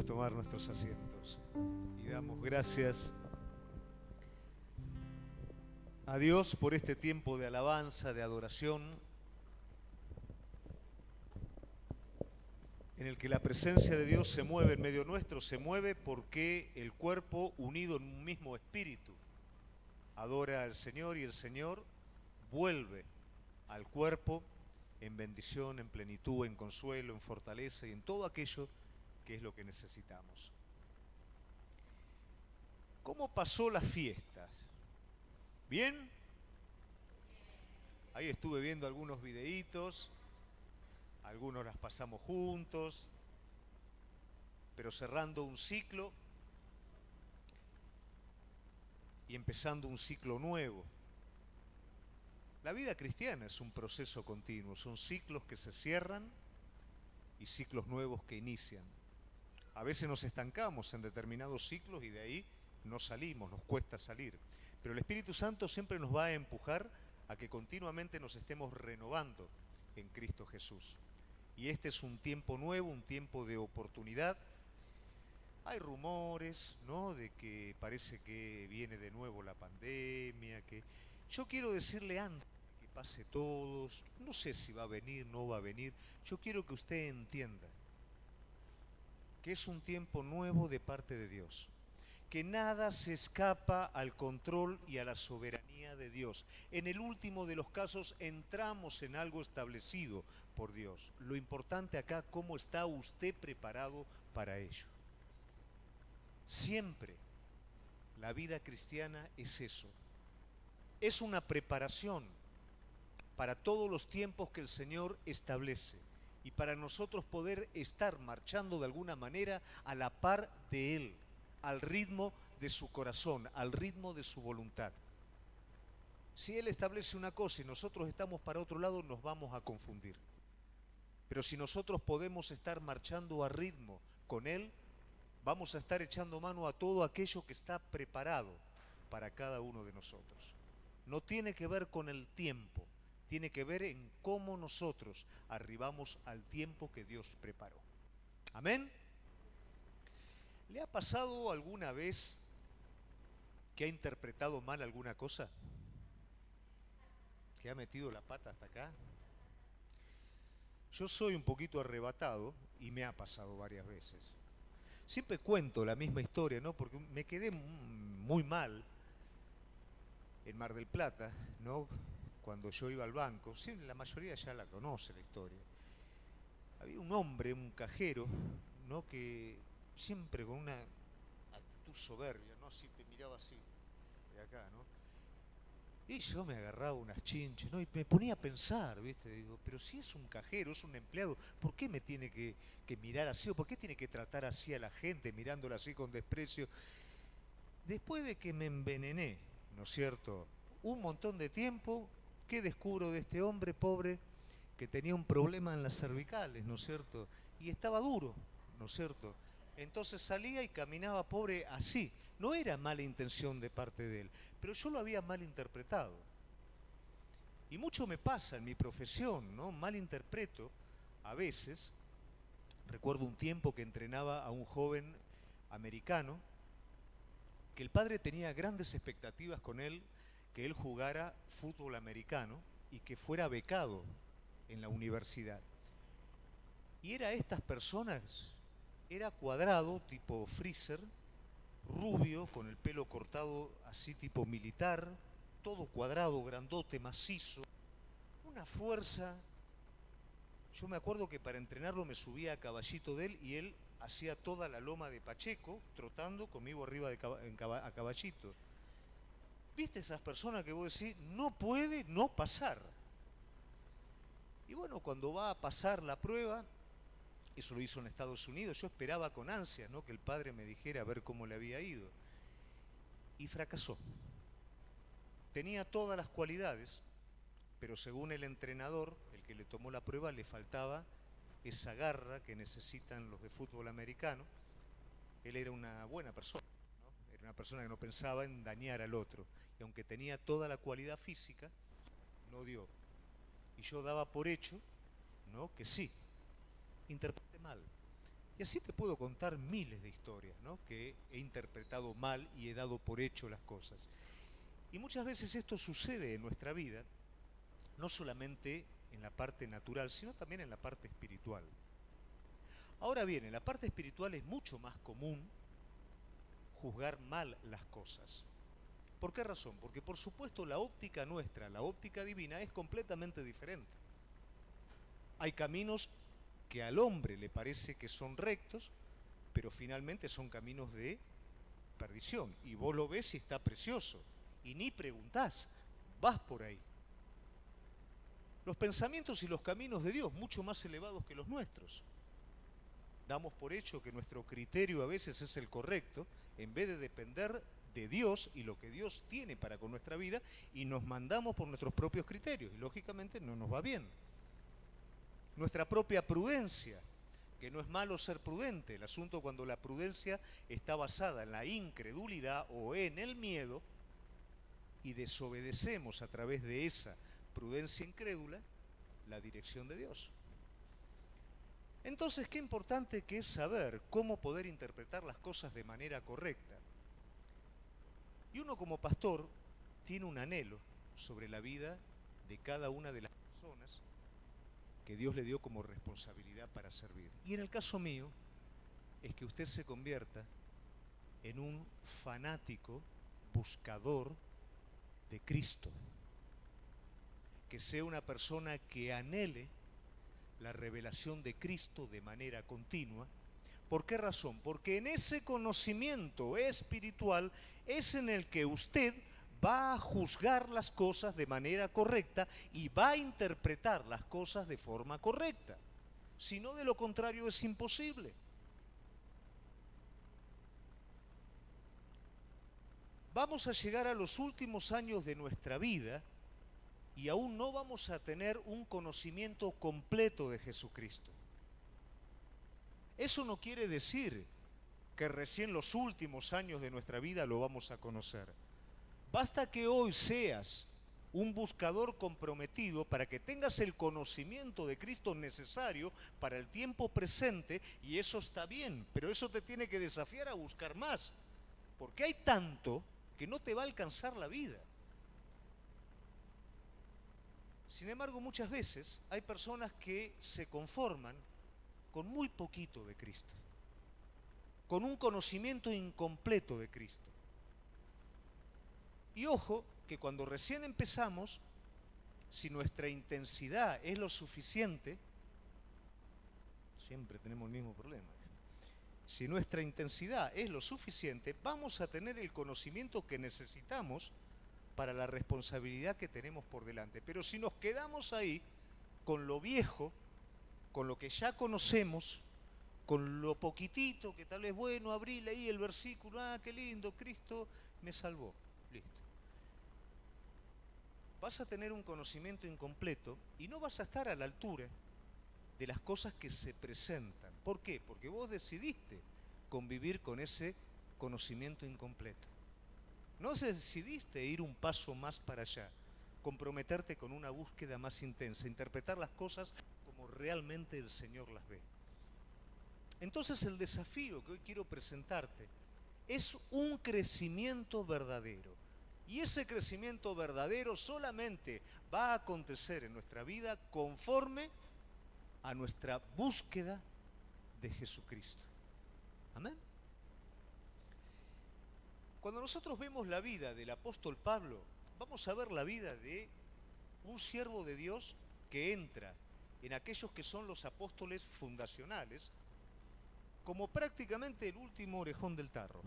Podemos tomar nuestros asientos y damos gracias a Dios por este tiempo de alabanza, de adoración, en el que la presencia de Dios se mueve en medio nuestro, se mueve porque el cuerpo, unido en un mismo espíritu, adora al Señor y el Señor vuelve al cuerpo en bendición, en plenitud, en consuelo, en fortaleza y en todo aquello que es lo que necesitamos. ¿Cómo pasó las fiestas? ¿Bien? Ahí estuve viendo algunos videitos, algunos las pasamos juntos, pero cerrando un ciclo y empezando un ciclo nuevo. La vida cristiana es un proceso continuo, son ciclos que se cierran y ciclos nuevos que inician. A veces nos estancamos en determinados ciclos y de ahí no salimos, nos cuesta salir. Pero el Espíritu Santo siempre nos va a empujar a que continuamente nos estemos renovando en Cristo Jesús. Y este es un tiempo nuevo, un tiempo de oportunidad. Hay rumores, ¿no?, de que parece que viene de nuevo la pandemia, que yo quiero decirle antes de que pase todo, no sé si va a venir, no va a venir, yo quiero que usted entienda que es un tiempo nuevo de parte de Dios, que nada se escapa al control y a la soberanía de Dios. En el último de los casos entramos en algo establecido por Dios. Lo importante acá, ¿cómo está usted preparado para ello? Siempre la vida cristiana es eso, es una preparación para todos los tiempos que el Señor establece y para nosotros poder estar marchando de alguna manera a la par de Él, al ritmo de su corazón, al ritmo de su voluntad. Si Él establece una cosa y nosotros estamos para otro lado, nos vamos a confundir. Pero si nosotros podemos estar marchando a ritmo con Él, vamos a estar echando mano a todo aquello que está preparado para cada uno de nosotros. No tiene que ver con el tiempo, tiene que ver en cómo nosotros arribamos al tiempo que Dios preparó. ¿Amén? ¿Le ha pasado alguna vez que ha interpretado mal alguna cosa? ¿Que ha metido la pata hasta acá? Yo soy un poquito arrebatado y me ha pasado varias veces. Siempre cuento la misma historia, ¿no? Porque me quedé muy mal en Mar del Plata, ¿no? Cuando yo iba al banco, sí, la mayoría ya la conoce la historia. Había un hombre, un cajero, ¿no?, que siempre con una actitud soberbia, ¿no? Así te miraba así, de acá, ¿no? Y yo me agarraba unas chinches, ¿no? Y me ponía a pensar, ¿viste? Digo, pero si es un cajero, es un empleado, ¿por qué me tiene que mirar así? ¿O por qué tiene que tratar así a la gente, mirándola así con desprecio? Después de que me envenené, ¿no es cierto?, un montón de tiempo, ¿qué descubro de este hombre pobre que tenía un problema en las cervicales, ¿no es cierto? Y estaba duro, ¿no es cierto? Entonces salía y caminaba pobre así. No era mala intención de parte de él, pero yo lo había mal interpretado. Y mucho me pasa en mi profesión, ¿no? Mal interpreto a veces. Recuerdo un tiempo que entrenaba a un joven americano, que el padre tenía grandes expectativas con él, que él jugara fútbol americano y que fuera becado en la universidad. Y era estas personas, era cuadrado, tipo freezer, rubio, con el pelo cortado así tipo militar, todo cuadrado, grandote, macizo, una fuerza. Yo me acuerdo que para entrenarlo me subía a caballito de él y él hacía toda la loma de Pacheco, trotando conmigo arriba a caballito. ¿Viste esas personas que vos decís, no puede no pasar? Y bueno, cuando va a pasar la prueba, eso lo hizo en Estados Unidos, yo esperaba con ansias, ¿no?, que el padre me dijera a ver cómo le había ido. Y fracasó. Tenía todas las cualidades, pero según el entrenador, el que le tomó la prueba, le faltaba esa garra que necesitan los de fútbol americano. Él era una buena persona, ¿no? Era una persona que no pensaba en dañar al otro. Y aunque tenía toda la cualidad física, no dio. Y yo daba por hecho, ¿no?, que sí. Interpreté mal. Y así te puedo contar miles de historias, ¿no? Que he interpretado mal y he dado por hecho las cosas. Y muchas veces esto sucede en nuestra vida, no solamente en la parte natural, sino también en la parte espiritual. Ahora bien, en la parte espiritual es mucho más común juzgar mal las cosas. ¿Por qué razón? Porque por supuesto la óptica nuestra, la óptica divina, es completamente diferente. Hay caminos que al hombre le parece que son rectos, pero finalmente son caminos de perdición. Y vos lo ves y está precioso. Y ni preguntás, vas por ahí. Los pensamientos y los caminos de Dios, mucho más elevados que los nuestros. Damos por hecho que nuestro criterio a veces es el correcto, en vez de depender de Dios y lo que Dios tiene para con nuestra vida, y nos mandamos por nuestros propios criterios, y lógicamente no nos va bien. Nuestra propia prudencia, que no es malo ser prudente, el asunto cuando la prudencia está basada en la incredulidad o en el miedo, y desobedecemos a través de esa prudencia incrédula la dirección de Dios. Entonces, qué importante que es saber cómo poder interpretar las cosas de manera correcta. Y uno como pastor tiene un anhelo sobre la vida de cada una de las personas que Dios le dio como responsabilidad para servir. Y en el caso mío, es que usted se convierta en un fanático buscador de Cristo. Que sea una persona que anhele la revelación de Cristo de manera continua. ¿Por qué razón? Porque en ese conocimiento espiritual es en el que usted va a juzgar las cosas de manera correcta y va a interpretar las cosas de forma correcta. Si no, de lo contrario es imposible. Vamos a llegar a los últimos años de nuestra vida y aún no vamos a tener un conocimiento completo de Jesucristo. Eso no quiere decir que recién los últimos años de nuestra vida lo vamos a conocer. Basta que hoy seas un buscador comprometido para que tengas el conocimiento de Cristo necesario para el tiempo presente, y eso está bien, pero eso te tiene que desafiar a buscar más, porque hay tanto que no te va a alcanzar la vida. Sin embargo, muchas veces hay personas que se conforman con muy poquito de Cristo, con un conocimiento incompleto de Cristo. Y ojo, que cuando recién empezamos, si nuestra intensidad es lo suficiente, siempre tenemos el mismo problema. Si nuestra intensidad es lo suficiente, vamos a tener el conocimiento que necesitamos para la responsabilidad que tenemos por delante. Pero si nos quedamos ahí con lo viejo, con lo que ya conocemos, con lo poquitito que tal vez, bueno, abrí, leí el versículo, ah, qué lindo, Cristo me salvó, listo. Vas a tener un conocimiento incompleto y no vas a estar a la altura de las cosas que se presentan. ¿Por qué? Porque vos decidiste convivir con ese conocimiento incompleto. No decidiste ir un paso más para allá, comprometerte con una búsqueda más intensa, interpretar las cosas como realmente el Señor las ve. Entonces el desafío que hoy quiero presentarte es un crecimiento verdadero. Y ese crecimiento verdadero solamente va a acontecer en nuestra vida conforme a nuestra búsqueda de Jesucristo. Amén. Cuando nosotros vemos la vida del apóstol Pablo, vamos a ver la vida de un siervo de Dios que entra en aquellos que son los apóstoles fundacionales, como prácticamente el último orejón del tarro.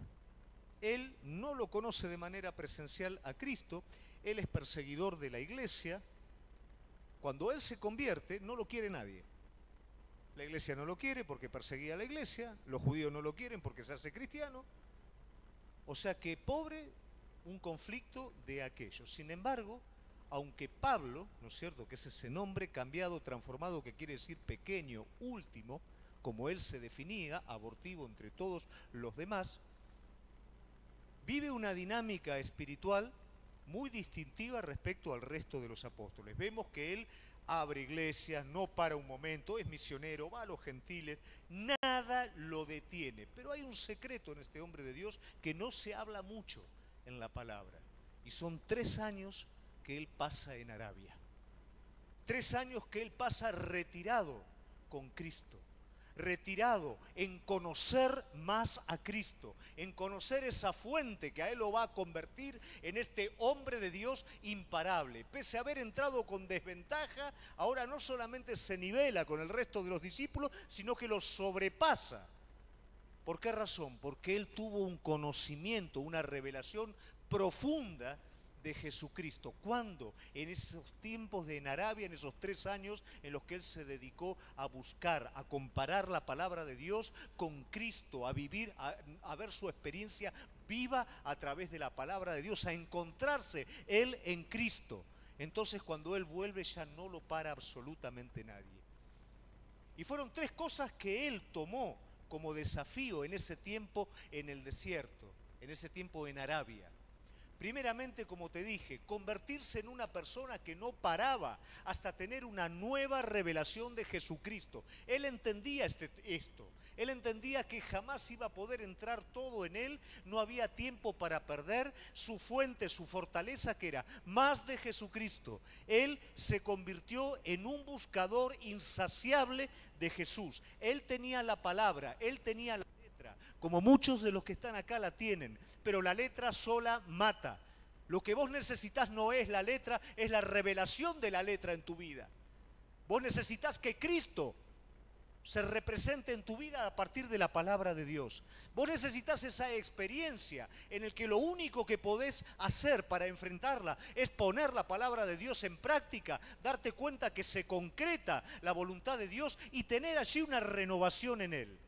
Él no lo conoce de manera presencial a Cristo, él es perseguidor de la iglesia. Cuando él se convierte, no lo quiere nadie. La iglesia no lo quiere porque perseguía a la iglesia, los judíos no lo quieren porque se hace cristiano. O sea que pobre, un conflicto de aquellos. Sin embargo, aunque Pablo, ¿no es cierto?, que es ese nombre cambiado, transformado, que quiere decir pequeño, último, como él se definía, abortivo entre todos los demás, vive una dinámica espiritual muy distintiva respecto al resto de los apóstoles. Vemos que él abre iglesias, no para un momento, es misionero, va a los gentiles, nada lo detiene. Pero hay un secreto en este hombre de Dios que no se habla mucho en la palabra. Y son 3 años que él pasa en Arabia. 3 años que él pasa retirado con Cristo. Retirado en conocer más a Cristo, en conocer esa fuente que a él lo va a convertir en este hombre de Dios imparable. Pese a haber entrado con desventaja, ahora no solamente se nivela con el resto de los discípulos, sino que los sobrepasa. ¿Por qué razón? Porque él tuvo un conocimiento, una revelación profunda de Jesucristo. ¿Cuándo? En esos tiempos de en Arabia, en esos 3 años en los que él se dedicó a buscar, a comparar la palabra de Dios con Cristo, a vivir, a ver su experiencia viva a través de la palabra de Dios, a encontrarse él en Cristo. Entonces cuando él vuelve ya no lo para absolutamente nadie. Y fueron 3 cosas que él tomó como desafío en ese tiempo en el desierto, en ese tiempo en Arabia. Primeramente, como te dije, convertirse en una persona que no paraba hasta tener una nueva revelación de Jesucristo. Él entendía esto. Él entendía que jamás iba a poder entrar todo en él, no había tiempo para perder. Su fuente, su fortaleza, que era más de Jesucristo. Él se convirtió en un buscador insaciable de Jesús. Él tenía la palabra, él tenía la letra, como muchos de los que están acá la tienen, pero la letra sola mata. Lo que vos necesitas no es la letra, es la revelación de la letra en tu vida. Vos necesitas que Cristo se represente en tu vida a partir de la palabra de Dios. Vos necesitas esa experiencia en el que lo único que podés hacer para enfrentarla es poner la palabra de Dios en práctica, darte cuenta que se concreta la voluntad de Dios y tener allí una renovación en Él.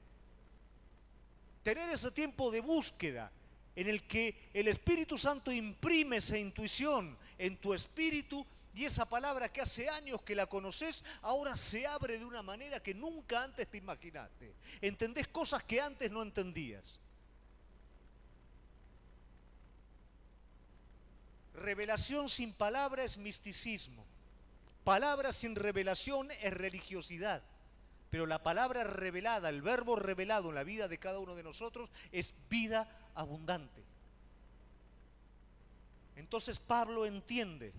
Tener ese tiempo de búsqueda en el que el Espíritu Santo imprime esa intuición en tu espíritu y esa palabra que hace años que la conoces, ahora se abre de una manera que nunca antes te imaginaste. Entendés cosas que antes no entendías. Revelación sin palabra es misticismo. Palabra sin revelación es religiosidad. Pero la palabra revelada, el verbo revelado en la vida de cada uno de nosotros es vida abundante. Entonces Pablo entiende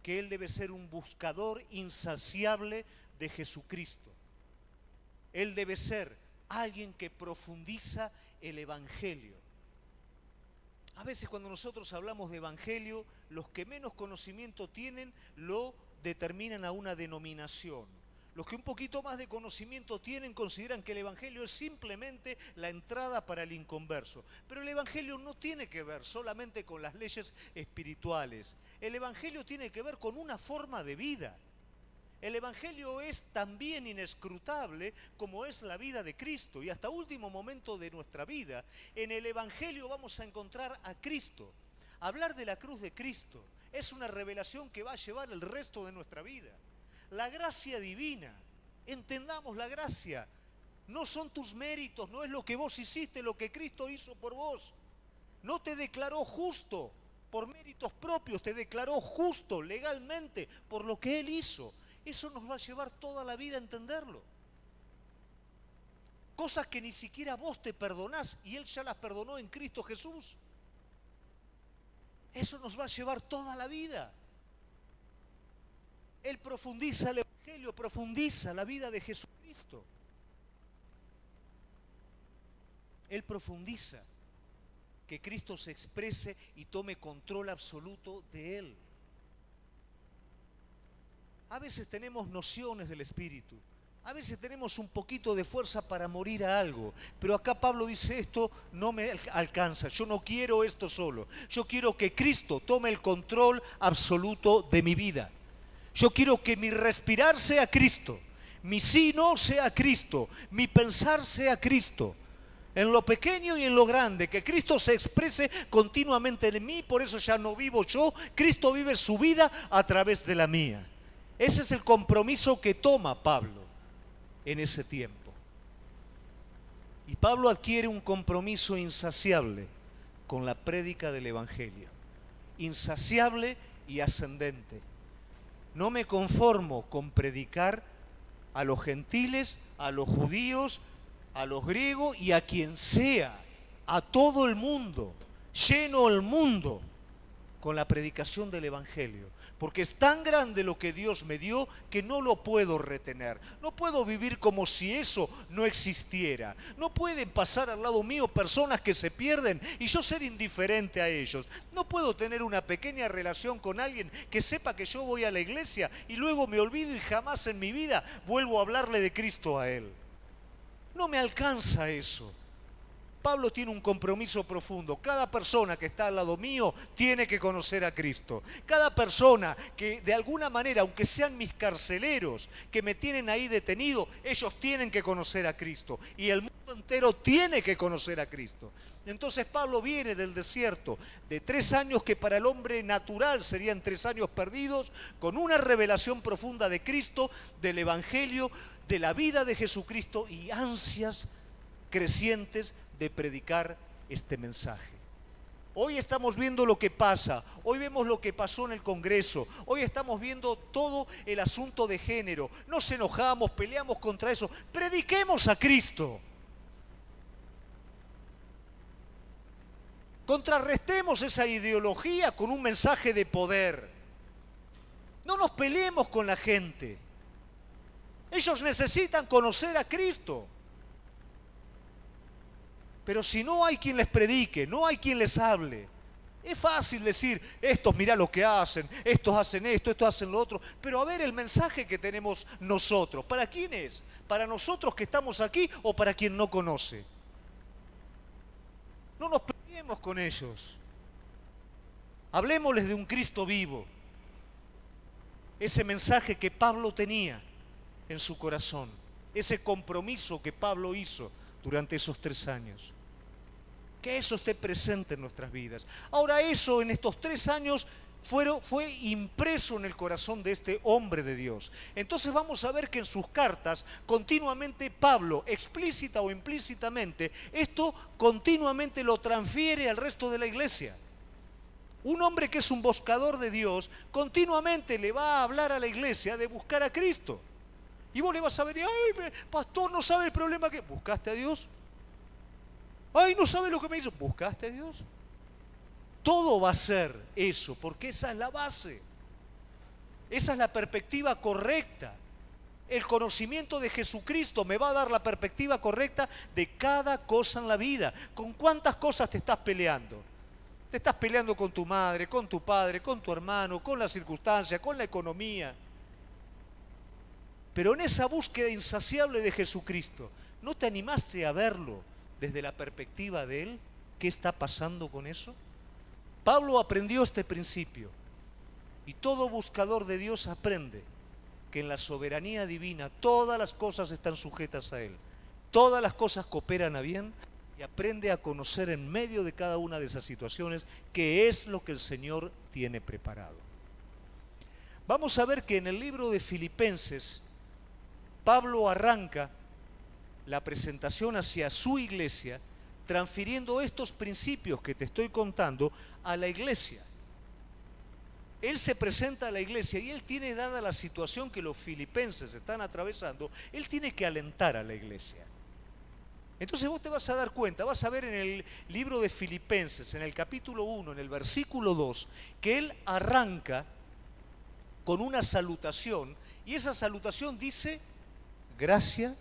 que él debe ser un buscador insaciable de Jesucristo. Él debe ser alguien que profundiza el Evangelio. A veces cuando nosotros hablamos de Evangelio, los que menos conocimiento tienen lo determinan a una denominación. Los que un poquito más de conocimiento tienen consideran que el Evangelio es simplemente la entrada para el inconverso. Pero el Evangelio no tiene que ver solamente con las leyes espirituales. El Evangelio tiene que ver con una forma de vida. El Evangelio es también inescrutable como es la vida de Cristo. Y hasta último momento de nuestra vida, en el Evangelio vamos a encontrar a Cristo. Hablar de la cruz de Cristo es una revelación que va a llevar el resto de nuestra vida. La gracia divina, entendamos la gracia, no son tus méritos, no es lo que vos hiciste, lo que Cristo hizo por vos. No te declaró justo por méritos propios, te declaró justo legalmente por lo que Él hizo. Eso nos va a llevar toda la vida a entenderlo. Cosas que ni siquiera vos te perdonás y Él ya las perdonó en Cristo Jesús. Eso nos va a llevar toda la vida. Él profundiza el Evangelio, profundiza la vida de Jesucristo. Él profundiza que Cristo se exprese y tome control absoluto de Él. A veces tenemos nociones del Espíritu, a veces tenemos un poquito de fuerza para morir a algo, pero acá Pablo dice: esto no me alcanza, yo no quiero esto solo, yo quiero que Cristo tome el control absoluto de mi vida. Yo quiero que mi respirar sea Cristo, mi sí no sea Cristo, mi pensar sea Cristo. En lo pequeño y en lo grande, que Cristo se exprese continuamente en mí, por eso ya no vivo yo, Cristo vive su vida a través de la mía. Ese es el compromiso que toma Pablo en ese tiempo. Y Pablo adquiere un compromiso insaciable con la prédica del Evangelio, insaciable y ascendente. No me conformo con predicar a los gentiles, a los judíos, a los griegos y a quien sea, a todo el mundo. Lleno el mundo con la predicación del Evangelio. Porque es tan grande lo que Dios me dio que no lo puedo retener. No puedo vivir como si eso no existiera. No pueden pasar al lado mío personas que se pierden y yo ser indiferente a ellos. No puedo tener una pequeña relación con alguien que sepa que yo voy a la iglesia y luego me olvido y jamás en mi vida vuelvo a hablarle de Cristo a él. No me alcanza eso. Pablo tiene un compromiso profundo. Cada persona que está al lado mío tiene que conocer a Cristo. Cada persona que de alguna manera, aunque sean mis carceleros, que me tienen ahí detenido, ellos tienen que conocer a Cristo. Y el mundo entero tiene que conocer a Cristo. Entonces Pablo viene del desierto de 3 años que para el hombre natural serían 3 años perdidos, con una revelación profunda de Cristo, del Evangelio, de la vida de Jesucristo y ansias crecientes de predicar este mensaje. Hoy estamos viendo lo que pasa, hoy vemos lo que pasó en el Congreso, hoy estamos viendo todo el asunto de género, nos enojamos, peleamos contra eso, prediquemos a Cristo. Contrarrestemos esa ideología con un mensaje de poder. No nos peleemos con la gente. Ellos necesitan conocer a Cristo. Pero si no hay quien les predique, no hay quien les hable, es fácil decir, estos mirá lo que hacen, estos hacen esto, estos hacen lo otro. Pero a ver el mensaje que tenemos nosotros, ¿para quién es? ¿Para nosotros que estamos aquí o para quien no conoce? No nos peleemos con ellos. Hablemosles de un Cristo vivo. Ese mensaje que Pablo tenía en su corazón, ese compromiso que Pablo hizo durante esos 3 años. Que eso esté presente en nuestras vidas. Ahora eso en estos 3 años fue impreso en el corazón de este hombre de Dios. Entonces vamos a ver que en sus cartas continuamente Pablo, explícita o implícitamente, esto continuamente lo transfiere al resto de la iglesia. Un hombre que es un buscador de Dios continuamente le va a hablar a la iglesia de buscar a Cristo. Y vos le vas a venir, ay, pastor, no sabe el problema que... ¿Buscaste a Dios? Ay, no sabe lo que me hizo. ¿Buscaste a Dios? Todo va a ser eso, porque esa es la base. Esa es la perspectiva correcta. El conocimiento de Jesucristo me va a dar la perspectiva correcta de cada cosa en la vida. ¿Con cuántas cosas te estás peleando? Te estás peleando con tu madre, con tu padre, con tu hermano, con las circunstancias, con la economía. Pero en esa búsqueda insaciable de Jesucristo, ¿no te animaste a verlo desde la perspectiva de Él? ¿Qué está pasando con eso? Pablo aprendió este principio y todo buscador de Dios aprende que en la soberanía divina todas las cosas están sujetas a Él, todas las cosas cooperan a bien y aprende a conocer en medio de cada una de esas situaciones qué es lo que el Señor tiene preparado. Vamos a ver que en el libro de Filipenses Pablo arranca la presentación hacia su iglesia, transfiriendo estos principios que te estoy contando a la iglesia. Él se presenta a la iglesia y él tiene, dada la situación que los filipenses están atravesando, él tiene que alentar a la iglesia. Entonces vos te vas a dar cuenta, vas a ver en el libro de Filipenses, en el capítulo 1, en el versículo 2, que él arranca con una salutación y esa salutación dice gracia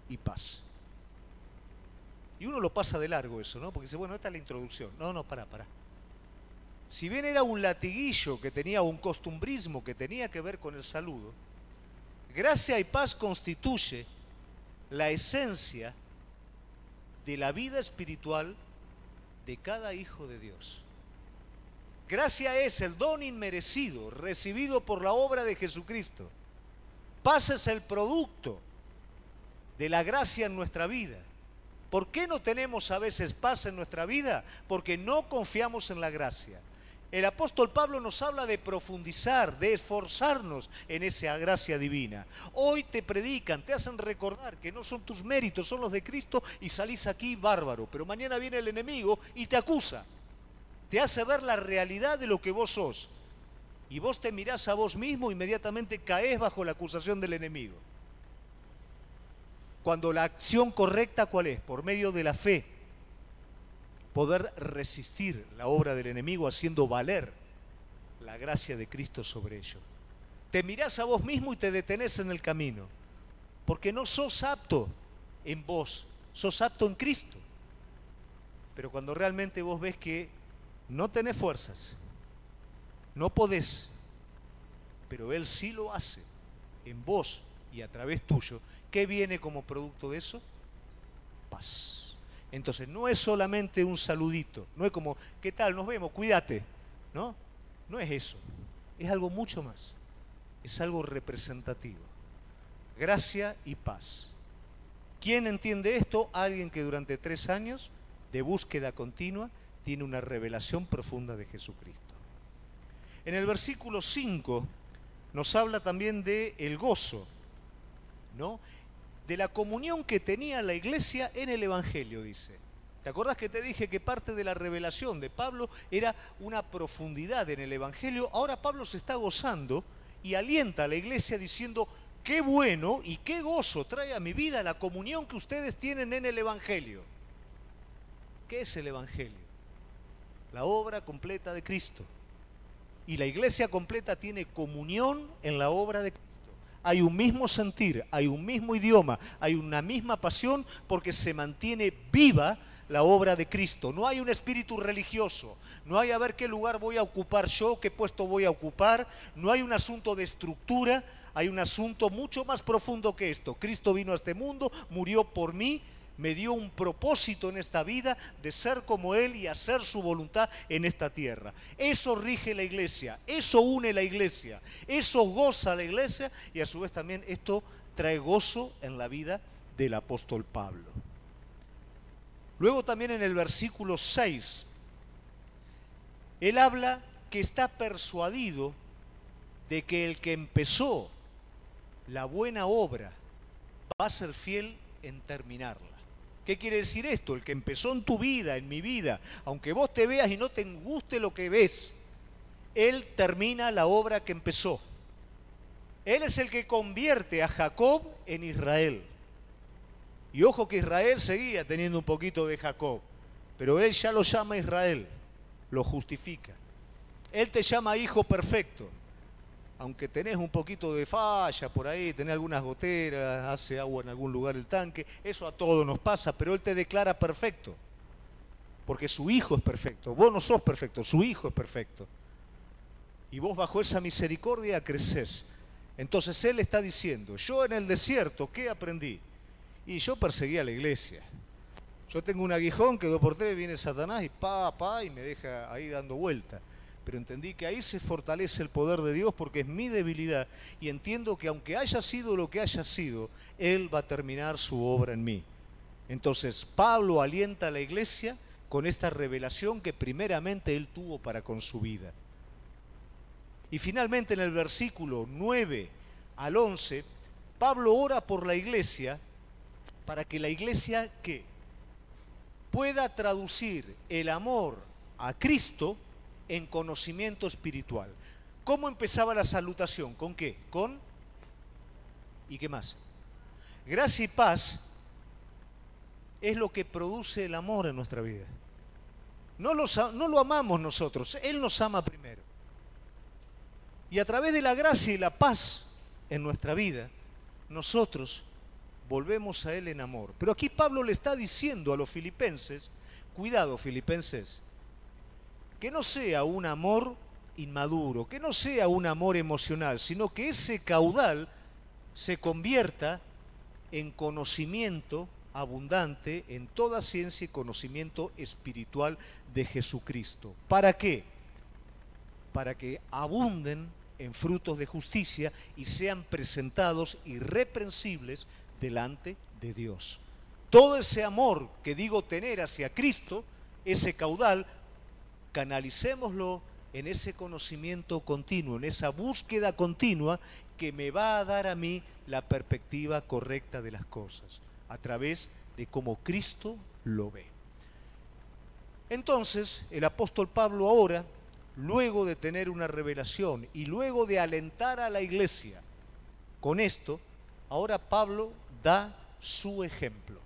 y paz. Y uno lo pasa de largo eso, ¿no? Porque dice, bueno, esta es la introducción. No, pará. Si bien era un latiguillo que tenía un costumbrismo que tenía que ver con el saludo, gracia y paz constituye la esencia de la vida espiritual de cada hijo de Dios. Gracia es el don inmerecido recibido por la obra de Jesucristo. Paz es el producto de la gracia en nuestra vida. ¿Por qué no tenemos a veces paz en nuestra vida? Porque no confiamos en la gracia. El apóstol Pablo nos habla de profundizar, de esforzarnos en esa gracia divina. Hoy te predican, te hacen recordar que no son tus méritos, son los de Cristo y salís aquí bárbaro. Pero mañana viene el enemigo y te acusa. Te hace ver la realidad de lo que vos sos. Y vos te mirás a vos mismo, inmediatamente caés bajo la acusación del enemigo. Cuando la acción correcta, ¿cuál es? Por medio de la fe, poder resistir la obra del enemigo haciendo valer la gracia de Cristo sobre ello. Te mirás a vos mismo y te detenés en el camino, porque no sos apto en vos, sos apto en Cristo. Pero cuando realmente vos ves que no tenés fuerzas, no podés, pero Él sí lo hace en vos y a través tuyo, ¿qué viene como producto de eso? Paz. Entonces no es solamente un saludito, no es como, ¿qué tal? Nos vemos, cuídate. No, no es eso, es algo mucho más, es algo representativo. Gracia y paz. ¿Quién entiende esto? Alguien que durante 3 años de búsqueda continua tiene una revelación profunda de Jesucristo. En el versículo 5 nos habla también de el gozo, ¿no? De la comunión que tenía la iglesia en el Evangelio, dice. ¿Te acordás que te dije que parte de la revelación de Pablo era una profundidad en el Evangelio? Ahora Pablo se está gozando y alienta a la iglesia diciendo, qué bueno y qué gozo trae a mi vida la comunión que ustedes tienen en el Evangelio. ¿Qué es el Evangelio? La obra completa de Cristo. Y la iglesia completa tiene comunión en la obra de Cristo. Hay un mismo sentir, hay un mismo idioma, hay una misma pasión porque se mantiene viva la obra de Cristo. No hay un espíritu religioso, no hay a ver qué lugar voy a ocupar yo, qué puesto voy a ocupar, no hay un asunto de estructura, hay un asunto mucho más profundo que esto. Cristo vino a este mundo, murió por mí, me dio un propósito en esta vida de ser como Él y hacer su voluntad en esta tierra. Eso rige la iglesia, eso une la iglesia, eso goza la iglesia y a su vez también esto trae gozo en la vida del apóstol Pablo. Luego también en el versículo 6, él habla que está persuadido de que el que empezó la buena obra va a ser fiel en terminarla. ¿Qué quiere decir esto? El que empezó en tu vida, en mi vida, aunque vos te veas y no te guste lo que ves, Él termina la obra que empezó. Él es el que convierte a Jacob en Israel. Y ojo que Israel seguía teniendo un poquito de Jacob, pero Él ya lo llama Israel, lo justifica. Él te llama hijo perfecto. Aunque tenés un poquito de falla por ahí, tenés algunas goteras, hace agua en algún lugar el tanque, eso a todos nos pasa, pero Él te declara perfecto, porque su Hijo es perfecto. Vos no sos perfecto, su Hijo es perfecto. Y vos bajo esa misericordia crecés. Entonces Él está diciendo, yo en el desierto, ¿qué aprendí? Y yo perseguí a la iglesia. Yo tengo un aguijón que 2 por 3 viene Satanás y y me deja ahí dando vuelta. Pero entendí que ahí se fortalece el poder de Dios porque es mi debilidad y entiendo que aunque haya sido lo que haya sido, Él va a terminar su obra en mí. Entonces Pablo alienta a la iglesia con esta revelación que primeramente él tuvo para con su vida. Y finalmente en el versículo 9 al 11, Pablo ora por la iglesia para que la iglesia ¿qué? Pueda traducir el amor a Cristo en conocimiento espiritual. ¿Cómo empezaba la salutación? ¿Con qué? Con ¿y qué más? Gracia y paz es lo que produce el amor en nuestra vida. No lo amamos nosotros, Él nos ama primero. Y a través de la gracia y la paz en nuestra vida, nosotros volvemos a Él en amor. Pero aquí Pablo le está diciendo a los filipenses, cuidado filipenses, que no sea un amor inmaduro, que no sea un amor emocional, sino que ese caudal se convierta en conocimiento abundante en toda ciencia y conocimiento espiritual de Jesucristo. ¿Para qué? Para que abunden en frutos de justicia y sean presentados irreprensibles delante de Dios. Todo ese amor que digo tener hacia Cristo, ese caudal, canalicémoslo en ese conocimiento continuo, en esa búsqueda continua que me va a dar a mí la perspectiva correcta de las cosas, a través de cómo Cristo lo ve. Entonces, el apóstol Pablo ahora luego de tener una revelación y luego de alentar a la iglesia con esto, ahora Pablo da su ejemplo,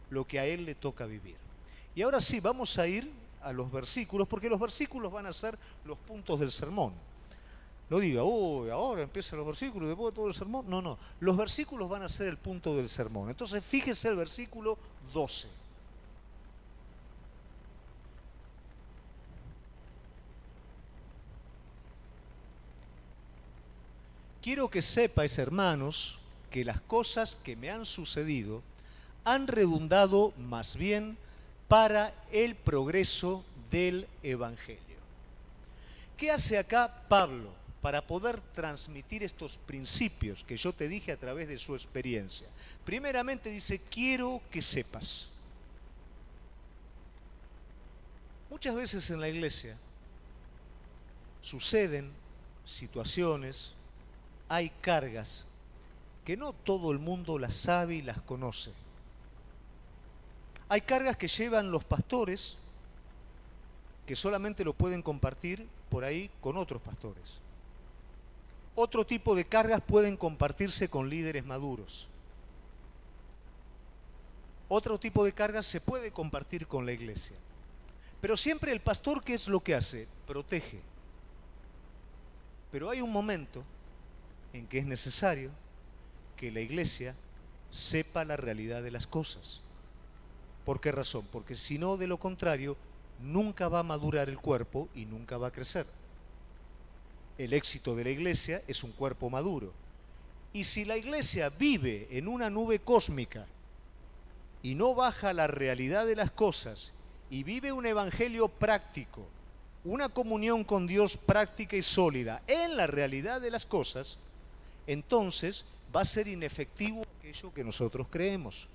lo que a él le toca vivir. Y ahora sí, vamos a ir a los versículos, porque los versículos van a ser los puntos del sermón. No diga, uy, ahora empiezan los versículos, después de todo el sermón. No, no, los versículos van a ser el punto del sermón. Entonces, fíjese el versículo 12. Quiero que sepáis, hermanos, que las cosas que me han sucedido han redundado más bien para el progreso del Evangelio. ¿Qué hace acá Pablo para poder transmitir estos principios que yo te dije a través de su experiencia? Primeramente dice, quiero que sepas. Muchas veces en la iglesia suceden situaciones, hay cargas que no todo el mundo las sabe y las conoce. Hay cargas que llevan los pastores que solamente lo pueden compartir por ahí con otros pastores. Otro tipo de cargas pueden compartirse con líderes maduros. Otro tipo de cargas se puede compartir con la iglesia. Pero siempre el pastor, ¿qué es lo que hace? Protege. Pero hay un momento en que es necesario que la iglesia sepa la realidad de las cosas. ¿Por qué razón? Porque si no, de lo contrario, nunca va a madurar el cuerpo y nunca va a crecer. El éxito de la iglesia es un cuerpo maduro. Y si la iglesia vive en una nube cósmica y no baja la realidad de las cosas y vive un evangelio práctico, una comunión con Dios práctica y sólida en la realidad de las cosas, entonces va a ser inefectivo aquello que nosotros creemos.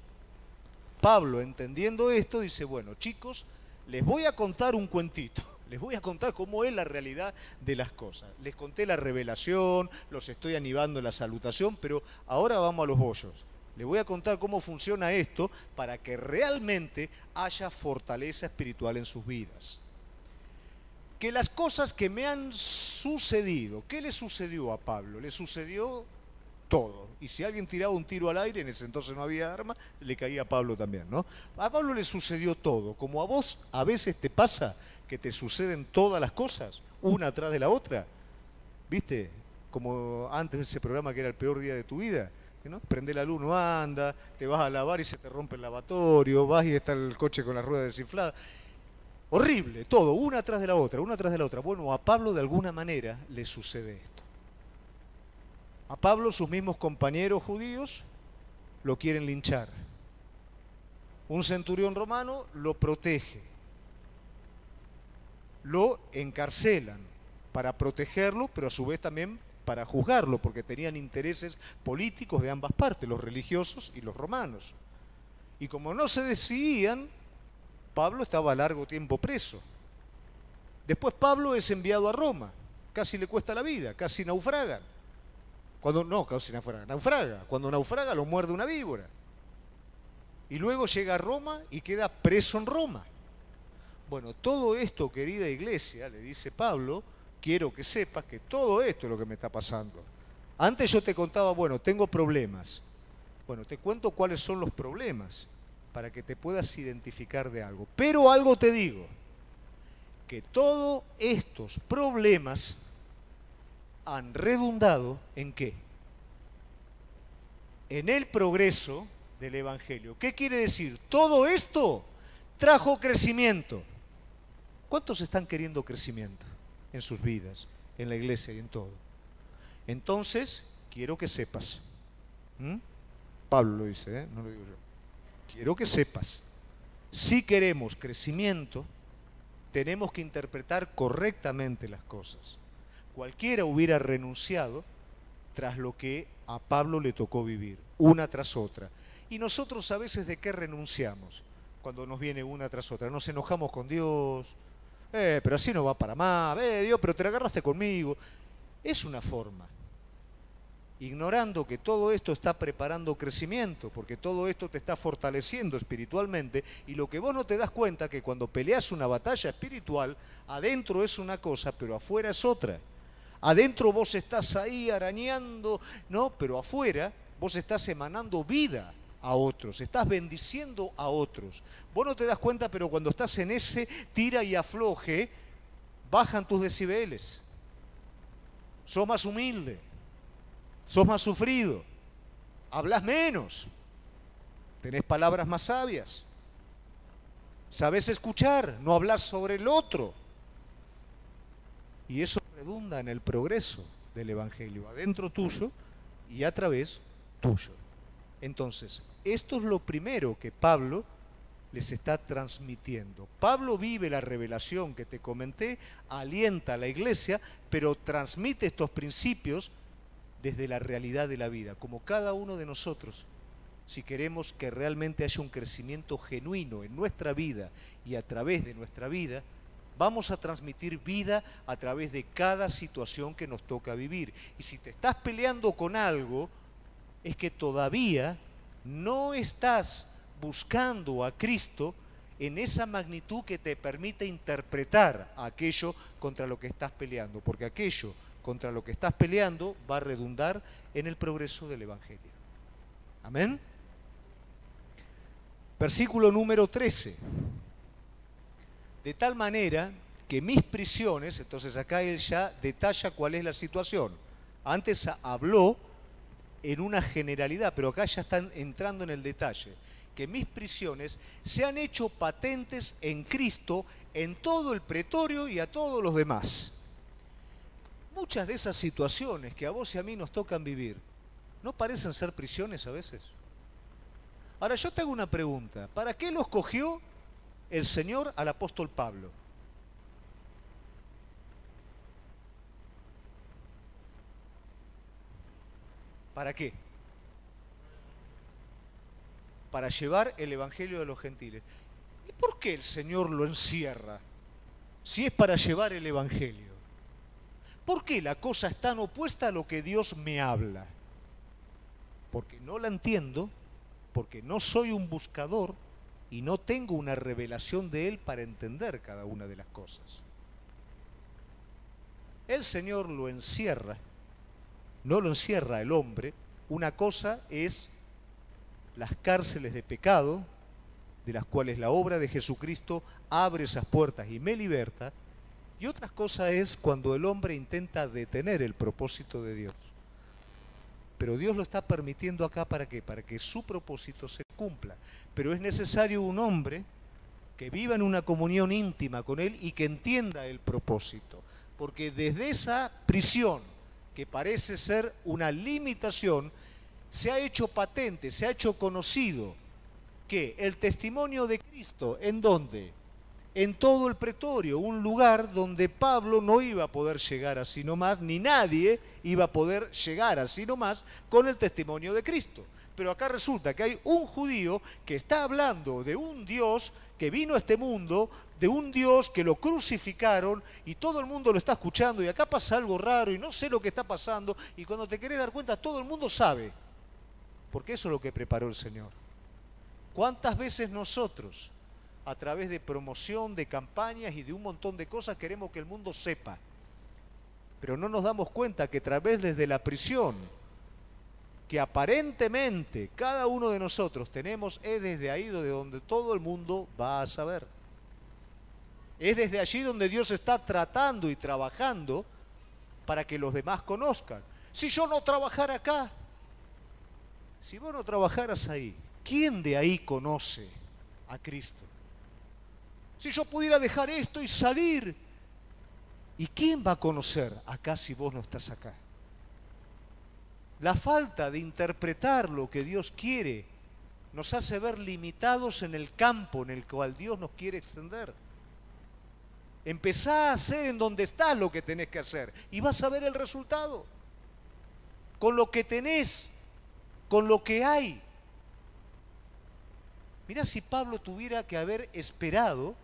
Pablo, entendiendo esto, dice, bueno, chicos, les voy a contar un cuentito, les voy a contar cómo es la realidad de las cosas. Les conté la revelación, los estoy animando en la salutación, pero ahora vamos a los bollos. Les voy a contar cómo funciona esto para que realmente haya fortaleza espiritual en sus vidas. Que las cosas que me han sucedido, ¿qué le sucedió a Pablo? Le sucedió todo. Y si alguien tiraba un tiro al aire, en ese entonces no había arma, le caía a Pablo también, ¿no? A Pablo le sucedió todo. Como a vos a veces te pasa que te suceden todas las cosas, una atrás de la otra. ¿Viste? Como antes de ese programa que era el peor día de tu vida, ¿no? Prende la luz, no anda, te vas a lavar y se te rompe el lavatorio, vas y está el coche con la rueda desinflada. Horrible, todo, una atrás de la otra, una atrás de la otra. Bueno, a Pablo de alguna manera le sucede esto. A Pablo sus mismos compañeros judíos lo quieren linchar. Un centurión romano lo protege. Lo encarcelan para protegerlo, pero a su vez también para juzgarlo, porque tenían intereses políticos de ambas partes, los religiosos y los romanos. Y como no se decidían, Pablo estaba largo tiempo preso. Después Pablo es enviado a Roma, casi le cuesta la vida, casi naufraga. Naufraga. Cuando naufraga lo muerde una víbora. Y luego llega a Roma y queda preso en Roma. Bueno, todo esto, querida iglesia, le dice Pablo, quiero que sepas que todo esto es lo que me está pasando. Antes yo te contaba, bueno, tengo problemas. Bueno, te cuento cuáles son los problemas para que te puedas identificar de algo. Pero algo te digo, que todos estos problemas han redundado ¿en qué? En el progreso del Evangelio. ¿Qué quiere decir? Todo esto trajo crecimiento. ¿Cuántos están queriendo crecimiento en sus vidas, en la iglesia y en todo? Entonces, quiero que sepas. Pablo lo dice, no lo digo yo. Quiero que sepas. Si queremos crecimiento, tenemos que interpretar correctamente las cosas. Cualquiera hubiera renunciado tras lo que a Pablo le tocó vivir, una tras otra. Y nosotros a veces, ¿de qué renunciamos? Cuando nos viene una tras otra. Nos enojamos con Dios. Pero así no va para más. Dios, pero te la agarraste conmigo. Es una forma. ignorando que todo esto está preparando crecimiento, porque todo esto te está fortaleciendo espiritualmente, y lo que vos no te das cuenta que cuando peleas una batalla espiritual, adentro es una cosa, pero afuera es otra. Adentro vos estás ahí arañando, ¿no? Pero afuera vos estás emanando vida a otros, estás bendiciendo a otros. Vos no te das cuenta, pero cuando estás en ese tira y afloje, bajan tus decibeles. Sos más humilde, sos más sufrido, hablas menos, tenés palabras más sabias, sabés escuchar, no hablar sobre el otro. Y eso redunda en el progreso del Evangelio, adentro tuyo y a través tuyo. Entonces, esto es lo primero que Pablo les está transmitiendo. Pablo vive la revelación que te comenté, alienta a la iglesia, pero transmite estos principios desde la realidad de la vida, como cada uno de nosotros. Si queremos que realmente haya un crecimiento genuino en nuestra vida y a través de nuestra vida, vamos a transmitir vida a través de cada situación que nos toca vivir. Y si te estás peleando con algo, es que todavía no estás buscando a Cristo en esa magnitud que te permite interpretar aquello contra lo que estás peleando, porque aquello contra lo que estás peleando va a redundar en el progreso del Evangelio. Amén. Versículo número 13. De tal manera que mis prisiones, entonces acá él ya detalla cuál es la situación. Antes habló en una generalidad, pero acá ya están entrando en el detalle. Que mis prisiones se han hecho patentes en Cristo en todo el pretorio y a todos los demás. Muchas de esas situaciones que a vos y a mí nos tocan vivir, ¿no parecen ser prisiones a veces? Ahora yo te hago una pregunta. ¿Para qué lo escogió el Señor al apóstol Pablo? ¿Para qué? Para llevar el Evangelio de los gentiles. ¿Y por qué el Señor lo encierra si es para llevar el Evangelio? ¿Por qué la cosa es tan opuesta a lo que Dios me habla? Porque no la entiendo, porque no soy un buscador y no tengo una revelación de Él para entender cada una de las cosas. El Señor lo encierra, no lo encierra el hombre. Una cosa es las cárceles de pecado, de las cuales la obra de Jesucristo abre esas puertas y me liberta, y otra cosa es cuando el hombre intenta detener el propósito de Dios. Pero Dios lo está permitiendo acá ¿para qué? Para que su propósito se cumpla. Pero es necesario un hombre que viva en una comunión íntima con Él y que entienda el propósito. Porque desde esa prisión, que parece ser una limitación, se ha hecho patente, se ha hecho conocido que el testimonio de Cristo, ¿en dónde? En todo el pretorio, un lugar donde Pablo no iba a poder llegar así nomás, ni nadie iba a poder llegar así nomás con el testimonio de Cristo. Pero acá resulta que hay un judío que está hablando de un Dios que vino a este mundo, de un Dios que lo crucificaron y todo el mundo lo está escuchando y acá pasa algo raro y no sé lo que está pasando y cuando te querés dar cuenta todo el mundo sabe, porque eso es lo que preparó el Señor. ¿Cuántas veces nosotros, a través de promoción, de campañas y de un montón de cosas, queremos que el mundo sepa? Pero no nos damos cuenta que a través desde la prisión, que aparentemente cada uno de nosotros tenemos, es desde ahí de donde todo el mundo va a saber. Es desde allí donde Dios está tratando y trabajando para que los demás conozcan. Si yo no trabajara acá, si vos no trabajaras ahí, ¿quién de ahí conoce a Cristo? Si yo pudiera dejar esto y salir, ¿y quién va a conocer acá si vos no estás acá? La falta de interpretar lo que Dios quiere nos hace ver limitados en el campo en el cual Dios nos quiere extender. Empezá a hacer en donde estás lo que tenés que hacer y vas a ver el resultado. Con lo que tenés, con lo que hay. Mirá si Pablo tuviera que haber esperado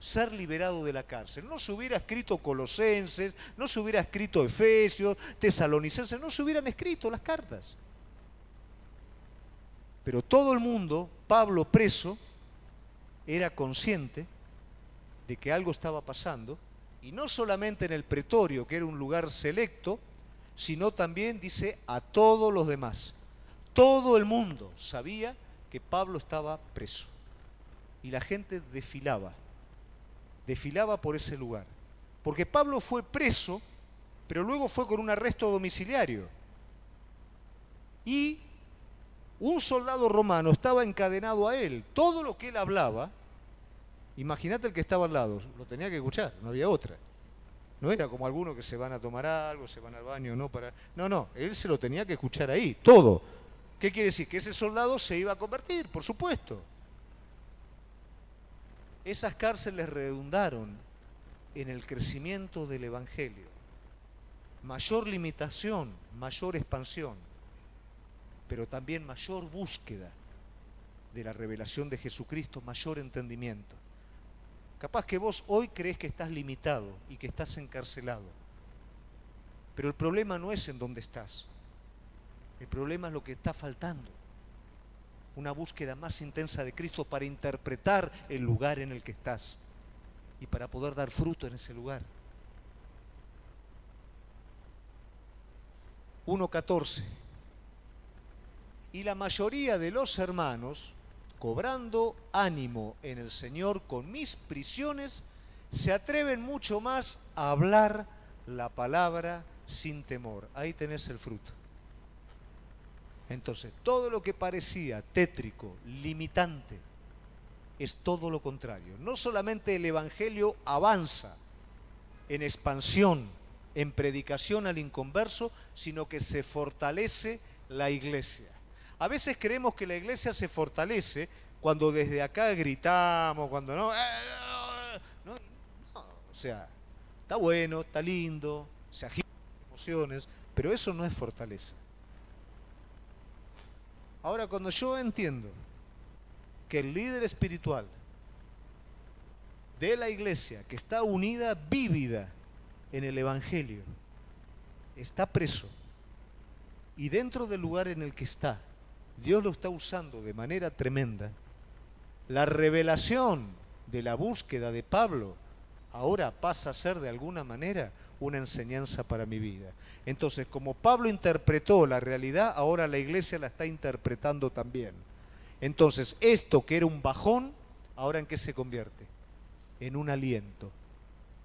ser liberado de la cárcel. No se hubiera escrito Colosenses, no se hubiera escrito Efesios, Tesalonicenses, no se hubieran escrito las cartas. Pero todo el mundo, Pablo preso, era consciente de que algo estaba pasando, y no solamente en el pretorio, que era un lugar selecto, sino también, dice, a todos los demás. Todo el mundo sabía que Pablo estaba preso. Y la gente desfilaba por ese lugar. Porque Pablo fue preso, pero luego fue con un arresto domiciliario. Y un soldado romano estaba encadenado a él. Todo lo que él hablaba, imagínate el que estaba al lado, lo tenía que escuchar, no había otra. No era como algunos que se van a tomar algo, se van al baño, no para... No, él se lo tenía que escuchar ahí, todo. ¿Qué quiere decir? Que ese soldado se iba a convertir, por supuesto. Esas cárceles redundaron en el crecimiento del Evangelio. Mayor limitación, mayor expansión, pero también mayor búsqueda de la revelación de Jesucristo, mayor entendimiento. Capaz que vos hoy crees que estás limitado y que estás encarcelado, pero el problema no es en dónde estás, el problema es lo que está faltando. Una búsqueda más intensa de Cristo para interpretar el lugar en el que estás y para poder dar fruto en ese lugar. 1:14. Y la mayoría de los hermanos, cobrando ánimo en el Señor con mis prisiones, se atreven mucho más a hablar la palabra sin temor. Ahí tenés el fruto. Entonces, todo lo que parecía tétrico, limitante, es todo lo contrario. No solamente el Evangelio avanza en expansión, en predicación al inconverso, sino que se fortalece la iglesia. A veces creemos que la iglesia se fortalece cuando desde acá gritamos, cuando no, o sea, está bueno, está lindo, se agitan emociones, pero eso no es fortaleza. Ahora, cuando yo entiendo que el líder espiritual de la iglesia, que está unida, vívida en el Evangelio, está preso, y dentro del lugar en el que está, Dios lo está usando de manera tremenda, la revelación de la búsqueda de Pablo ahora pasa a ser de alguna manera una enseñanza para mi vida. Entonces, como Pablo interpretó la realidad, ahora la iglesia la está interpretando también. Entonces, esto que era un bajón, ahora ¿en qué se convierte? En un aliento.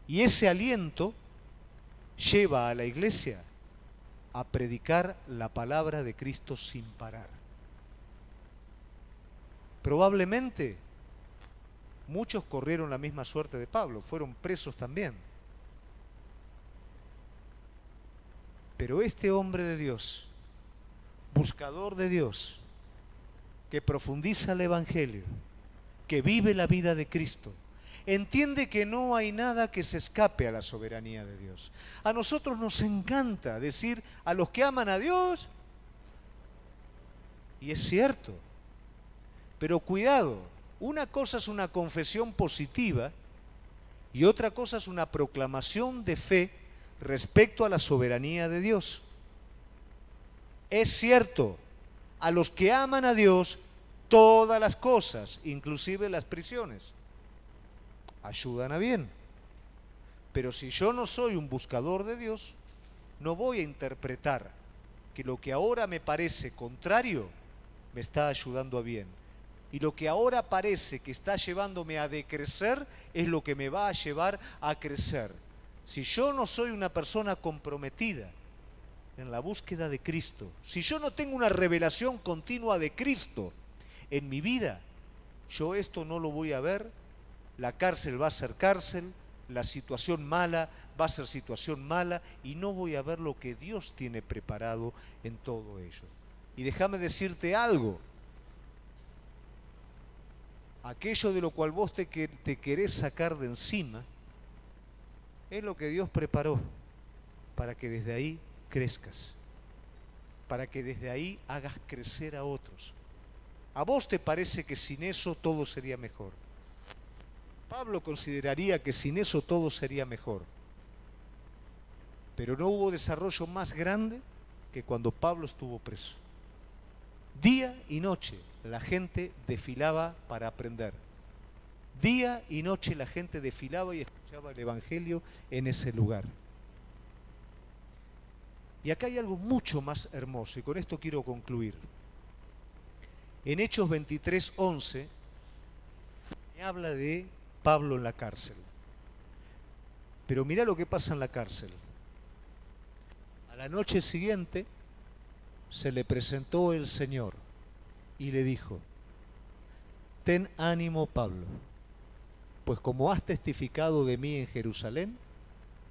Y ese aliento lleva a la iglesia a predicar la palabra de Cristo sin parar. Probablemente muchos corrieron la misma suerte de Pablo, fueron presos también. Pero este hombre de Dios, buscador de Dios, que profundiza el Evangelio, que vive la vida de Cristo, entiende que no hay nada que se escape a la soberanía de Dios. A nosotros nos encanta decir a los que aman a Dios, y es cierto, pero cuidado, una cosa es una confesión positiva y otra cosa es una proclamación de fe respecto a la soberanía de Dios. Es cierto, a los que aman a Dios, todas las cosas, inclusive las prisiones, ayudan a bien. Pero si yo no soy un buscador de Dios, no voy a interpretar que lo que ahora me parece contrario me está ayudando a bien. Y lo que ahora parece que está llevándome a decrecer es lo que me va a llevar a crecer. Si yo no soy una persona comprometida en la búsqueda de Cristo, si yo no tengo una revelación continua de Cristo en mi vida, yo esto no lo voy a ver. La cárcel va a ser cárcel, la situación mala va a ser situación mala y no voy a ver lo que Dios tiene preparado en todo ello. Y déjame decirte algo. Aquello de lo cual vos te querés sacar de encima es lo que Dios preparó para que desde ahí crezcas, para que desde ahí hagas crecer a otros. ¿A vos te parece que sin eso todo sería mejor? Pablo consideraría que sin eso todo sería mejor. Pero no hubo desarrollo más grande que cuando Pablo estuvo preso. Día y noche la gente desfilaba para aprender. Día y noche la gente desfilaba y escuchaba el Evangelio en ese lugar. Y acá hay algo mucho más hermoso, y con esto quiero concluir. En Hechos 23:11 me habla de Pablo en la cárcel. Pero mirá lo que pasa en la cárcel. A la noche siguiente se le presentó el Señor y le dijo: ten ánimo, Pablo, pues como has testificado de mí en Jerusalén,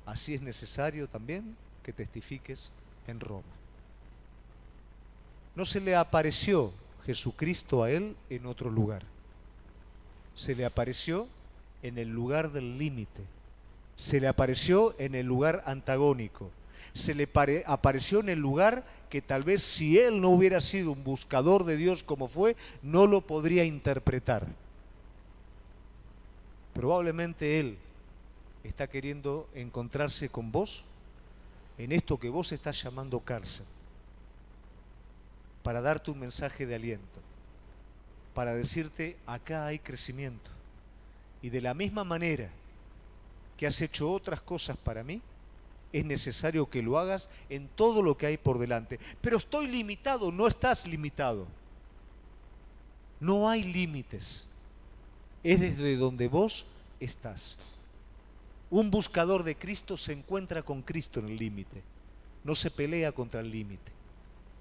así es necesario también que testifiques en Roma. No se le apareció Jesucristo a él en otro lugar. Se le apareció en el lugar del límite. Se le apareció en el lugar antagónico. Se le apareció en el lugar que tal vez si él no hubiera sido un buscador de Dios como fue, no lo podría interpretar. Probablemente él está queriendo encontrarse con vos en esto que vos estás llamando cárcel, para darte un mensaje de aliento, para decirte: acá hay crecimiento, y de la misma manera que has hecho otras cosas para mí, es necesario que lo hagas en todo lo que hay por delante. Pero estoy limitado. No estás limitado. No hay límites. Es desde donde vos estás. Un buscador de Cristo se encuentra con Cristo en el límite. No se pelea contra el límite.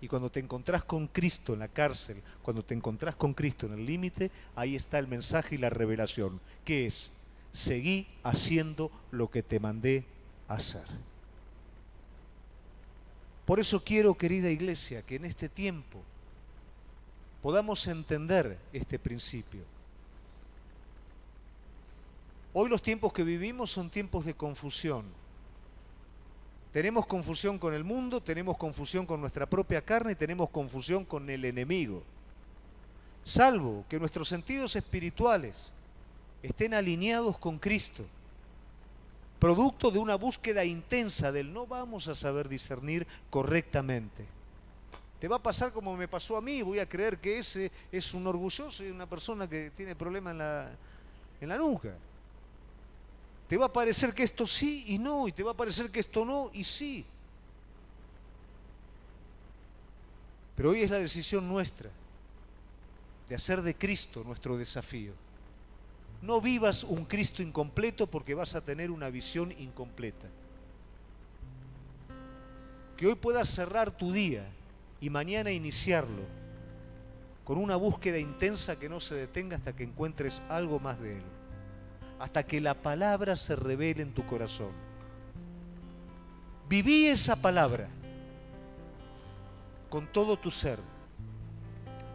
Y cuando te encontrás con Cristo en la cárcel, cuando te encontrás con Cristo en el límite, ahí está el mensaje y la revelación. ¿Qué es? Seguí haciendo lo que te mandé hacer. Por eso quiero, querida iglesia, que en este tiempo podamos entender este principio. Hoy los tiempos que vivimos son tiempos de confusión. Tenemos confusión con el mundo, tenemos confusión con nuestra propia carne y tenemos confusión con el enemigo. Salvo que nuestros sentidos espirituales estén alineados con Cristo, producto de una búsqueda intensa del no vamos a saber discernir correctamente. Te va a pasar como me pasó a mí, voy a creer que ese es un orgulloso y una persona que tiene problema en la nuca. Te va a parecer que esto sí y no, y te va a parecer que esto no y sí. Pero hoy es la decisión nuestra de hacer de Cristo nuestro desafío. No vivas un Cristo incompleto porque vas a tener una visión incompleta. Que hoy puedas cerrar tu día y mañana iniciarlo con una búsqueda intensa que no se detenga hasta que encuentres algo más de Él. Hasta que la palabra se revele en tu corazón. Viví esa palabra con todo tu ser.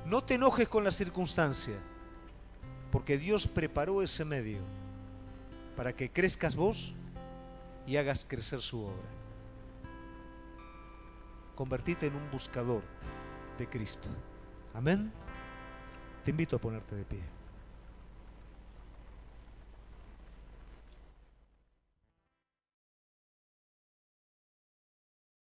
No te enojes con la circunstancia, porque Dios preparó ese medio para que crezcas vos y hagas crecer su obra. Convertite en un buscador de Cristo. Amén. Te invito a ponerte de pie.